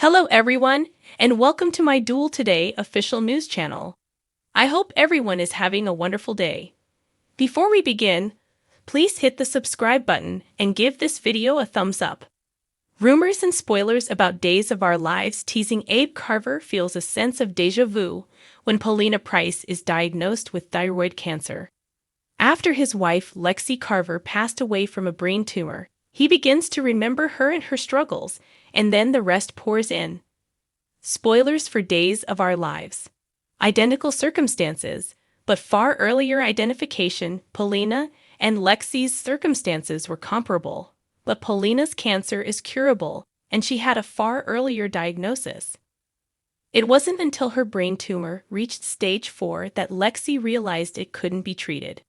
Hello everyone, and welcome to my Duel Today official news channel. I hope everyone is having a wonderful day. Before we begin, please hit the subscribe button and give this video a thumbs up. Rumors and spoilers about Days of Our Lives teasing Abe Carver feels a sense of deja vu when Paulina Price is diagnosed with thyroid cancer. After his wife Lexi Carver passed away from a brain tumor, he begins to remember her and her struggles, and then the rest pours in. Spoilers for Days of Our Lives. Identical circumstances, but far earlier identification. Paulina and Lexi's circumstances were comparable, but Paulina's cancer is curable, and she had a far earlier diagnosis. It wasn't until her brain tumor reached stage 4 that Lexi realized it couldn't be treated.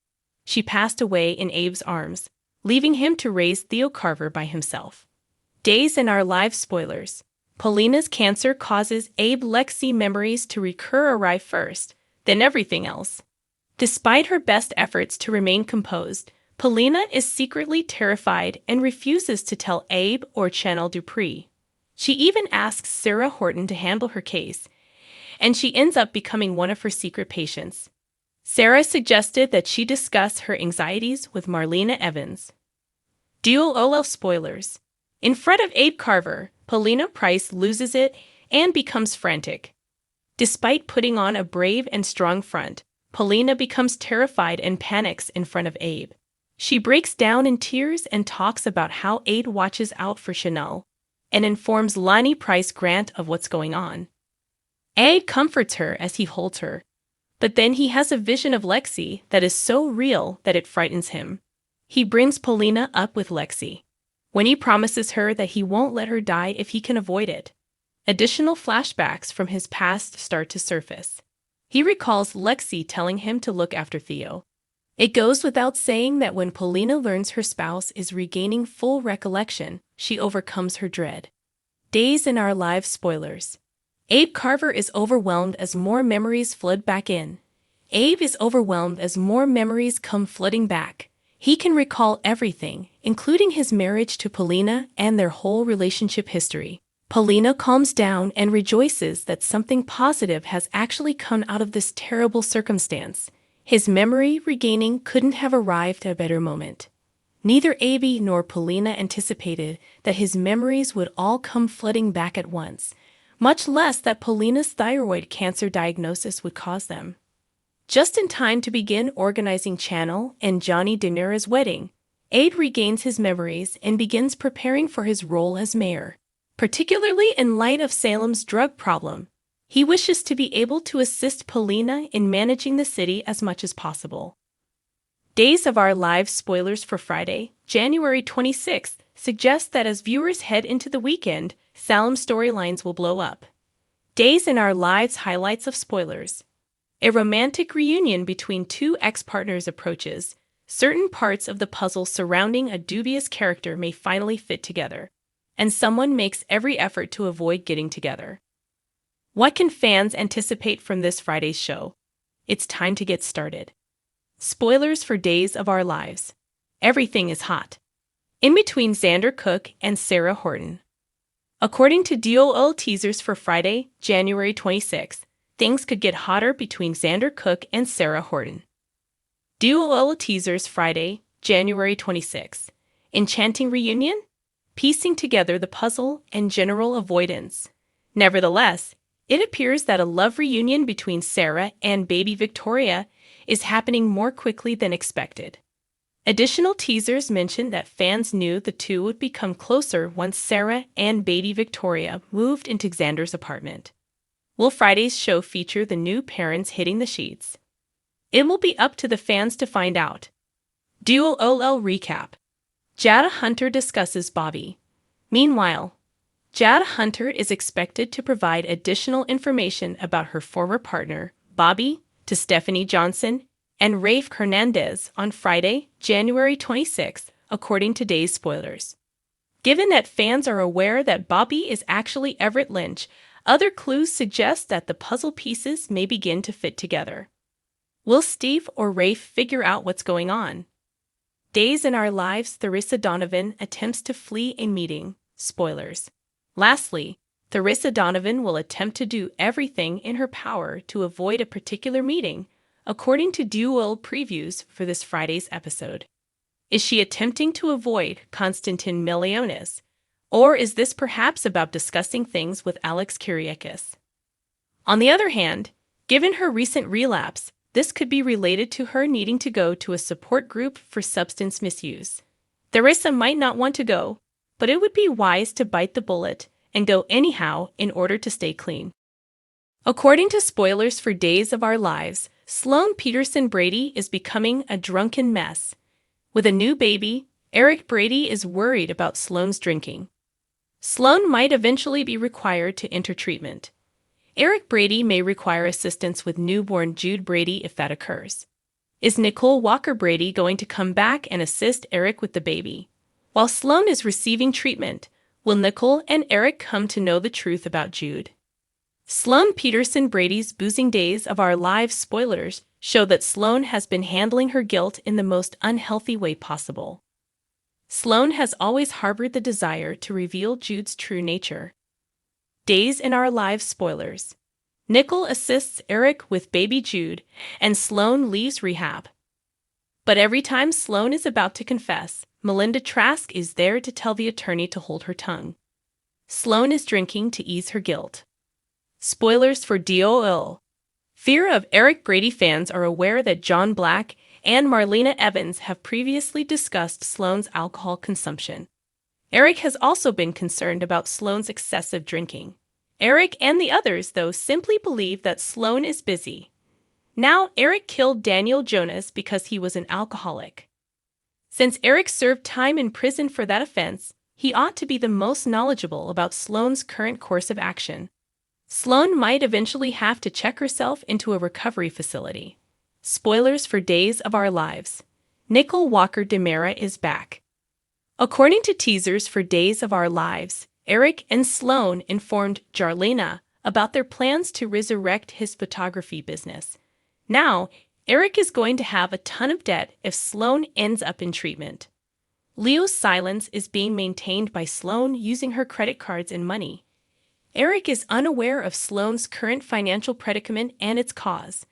She passed away in Abe's arms, leaving him to raise Theo Carver by himself. Days in Our Lives spoilers. Paulina's cancer causes Abe-Lexi memories to arrive first, then everything else. Despite her best efforts to remain composed, Paulina is secretly terrified and refuses to tell Abe or Chanel Dupree. She even asks Sarah Horton to handle her case, and she ends up becoming one of her secret patients. Sarah suggested that she discuss her anxieties with Marlena Evans. Duel spoilers. In front of Abe Carver, Paulina Price loses it and becomes frantic. Despite putting on a brave and strong front, Paulina becomes terrified and panics in front of Abe. She breaks down in tears and talks about how Abe watches out for Chanel and informs Lonnie Price Grant of what's going on. Abe comforts her as he holds her, but then he has a vision of Lexi that is so real that it frightens him. He brings Paulina up with Lexi, when he promises her that he won't let her die if he can avoid it. Additional flashbacks from his past start to surface. He recalls Lexi telling him to look after Theo. It goes without saying that when Paulina learns her spouse is regaining full recollection, she overcomes her dread. Days in Our Lives spoilers. Abe Carver is overwhelmed as more memories flood back in. Abe is overwhelmed as more memories come flooding back. He can recall everything, including his marriage to Paulina and their whole relationship history. Paulina calms down and rejoices that something positive has actually come out of this terrible circumstance. His memory regaining couldn't have arrived at a better moment. Neither Abe nor Paulina anticipated that his memories would all come flooding back at once, much less that Paulina's thyroid cancer diagnosis would cause them. Just in time to begin organizing Chanel and Johnny De Nira's wedding, Abe regains his memories and begins preparing for his role as mayor. Particularly in light of Salem's drug problem, he wishes to be able to assist Paulina in managing the city as much as possible. Days of Our Lives spoilers for Friday, January 26th, suggest that as viewers head into the weekend, Salem storylines will blow up. Days in Our Lives highlights of spoilers. A romantic reunion between two ex-partners approaches. Certain parts of the puzzle surrounding a dubious character may finally fit together, and someone makes every effort to avoid getting together. What can fans anticipate from this Friday's show? It's time to get started. Spoilers for Days of Our Lives. Everything is hot. In between Xander Cook and Sarah Horton. According to Duel teasers for Friday, January 26th, things could get hotter between Xander Cook and Sarah Horton. Duel teasers Friday, January 26th. Enchanting reunion? Piecing together the puzzle and general avoidance. Nevertheless, it appears that a love reunion between Sarah and baby Victoria is happening more quickly than expected. Additional teasers mention that fans knew the two would become closer once Sarah and baby Victoria moved into Xander's apartment. Will Friday's show feature the new parents hitting the sheets? It will be up to the fans to find out. Duel recap. Jada Hunter discusses Bobby. Meanwhile, Jada Hunter is expected to provide additional information about her former partner, Bobby, to Stephanie Johnson and Rafe Hernandez on Friday, January 26th, according to Days spoilers. Given that fans are aware that Bobby is actually Everett Lynch, other clues suggest that the puzzle pieces may begin to fit together. Will Steve or Rafe figure out what's going on? Days in Our Lives, Theresa Donovan attempts to flee a meeting. Spoilers. Lastly, Theresa Donovan will attempt to do everything in her power to avoid a particular meeting, according to dual previews for this Friday's episode. Is she attempting to avoid Konstantin Milionis, or is this perhaps about discussing things with Alex Kyriakis? On the other hand, given her recent relapse, this could be related to her needing to go to a support group for substance misuse. Theresa might not want to go, but it would be wise to bite the bullet and go anyhow in order to stay clean. According to spoilers for Days of Our Lives, Sloane Peterson Brady is becoming a drunken mess. With a new baby, Eric Brady is worried about Sloane's drinking. Sloane might eventually be required to enter treatment. Eric Brady may require assistance with newborn Jude Brady if that occurs. Is Nicole Walker Brady going to come back and assist Eric with the baby? While Sloane is receiving treatment, will Nicole and Eric come to know the truth about Jude? Sloane Peterson Brady's boozing Days of Our Lives spoilers show that Sloane has been handling her guilt in the most unhealthy way possible. Sloane has always harbored the desire to reveal Jude's true nature. Days in Our Lives spoilers. Nicole assists Eric with baby Jude, and Sloane leaves rehab. But every time Sloane is about to confess, Melinda Trask is there to tell the attorney to hold her tongue. Sloane is drinking to ease her guilt. Spoilers for DOL. Fear of Eric Brady fans are aware that John Black and Marlena Evans have previously discussed Sloane's alcohol consumption. Eric has also been concerned about Sloane's excessive drinking. Eric and the others, though, simply believe that Sloane is busy. Now, Eric killed Daniel Jonas because he was an alcoholic. Since Eric served time in prison for that offense, he ought to be the most knowledgeable about Sloane's current course of action. Sloane might eventually have to check herself into a recovery facility. Spoilers for Days of Our Lives. Nicole Walker Demera is back. According to teasers for Days of Our Lives, Eric and Sloane informed Jarlina about their plans to resurrect his photography business. Now, Eric is going to have a ton of debt if Sloane ends up in treatment. Leo's silence is being maintained by Sloane using her credit cards and money. Eric is unaware of Sloane's current financial predicament and its cause.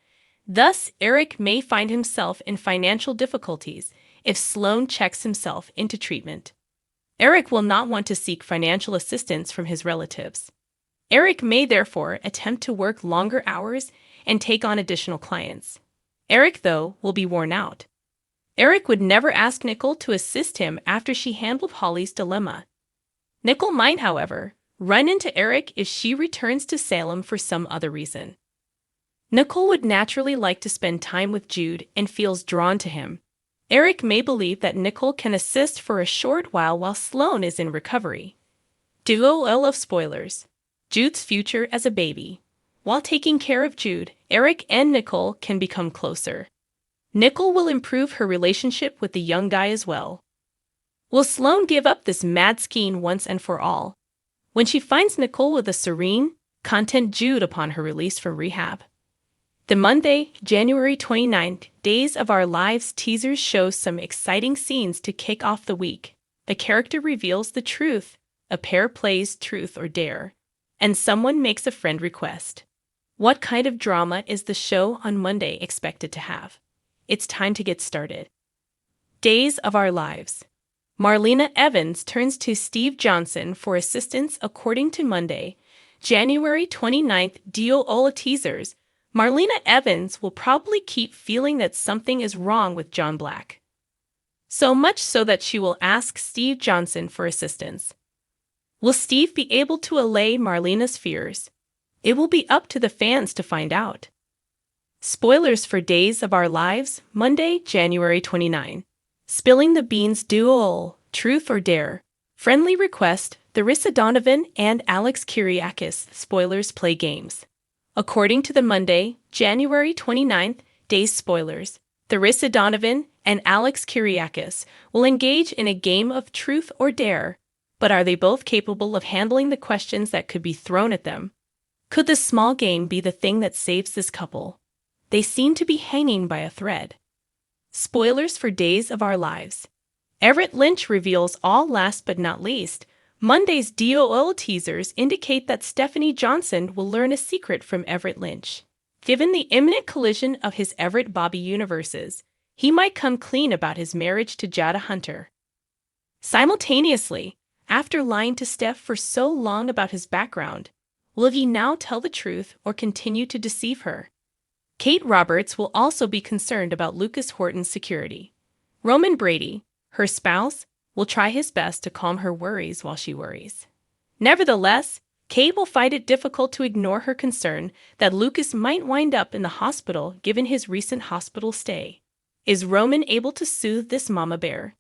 Thus, Eric may find himself in financial difficulties if Sloane checks himself into treatment. Eric will not want to seek financial assistance from his relatives. Eric may therefore attempt to work longer hours and take on additional clients. Eric, though, will be worn out. Eric would never ask Nicole to assist him after she handled Holly's dilemma. Nicole might, however, run into Eric if she returns to Salem for some other reason. Nicole would naturally like to spend time with Jude and feels drawn to him. Eric may believe that Nicole can assist for a short while Sloane is in recovery. Duo of spoilers. Jude's future as a baby. While taking care of Jude, Eric and Nicole can become closer. Nicole will improve her relationship with the young guy as well. Will Sloane give up this mad scheme once and for all? When she finds Nicole with a serene, content Jude upon her release from rehab. The Monday, January 29th, Days of Our Lives teasers show some exciting scenes to kick off the week. A character reveals the truth, a pair plays Truth or Dare, and someone makes a friend request. What kind of drama is the show on Monday expected to have? It's time to get started. Days of Our Lives. Marlena Evans turns to Steve Johnson for assistance according to Monday, January 29th DOL teasers. Marlena Evans will probably keep feeling that something is wrong with John Black. So much so that she will ask Steve Johnson for assistance. Will Steve be able to allay Marlena's fears? It will be up to the fans to find out. Spoilers for Days of Our Lives, Monday, January 29. Spilling the Beans duo, Truth or Dare. Friendly request, Theresa Donovan and Alex Kyriakis spoilers play games. According to the Monday, January 29th, Days spoilers, Theresa Donovan and Alex Kyriakis will engage in a game of Truth or Dare, but are they both capable of handling the questions that could be thrown at them? Could this small game be the thing that saves this couple? They seem to be hanging by a thread. Spoilers for Days of Our Lives. Everett Lynch reveals all last but not least. Monday's DOL teasers indicate that Stephanie Johnson will learn a secret from Everett Lynch. Given the imminent collision of his Everett-Bobby universes, he might come clean about his marriage to Jada Hunter. Simultaneously, after lying to Steph for so long about his background, will he now tell the truth or continue to deceive her? Kate Roberts will also be concerned about Lucas Horton's security. Roman Brady, her spouse, will try his best to calm her worries while she worries. Nevertheless, Kate will find it difficult to ignore her concern that Lucas might wind up in the hospital given his recent hospital stay. Is Roman able to soothe this mama bear?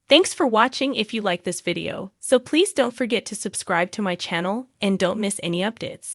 Thanks for watching. If you like this video, so please don't forget to subscribe to my channel and don't miss any updates.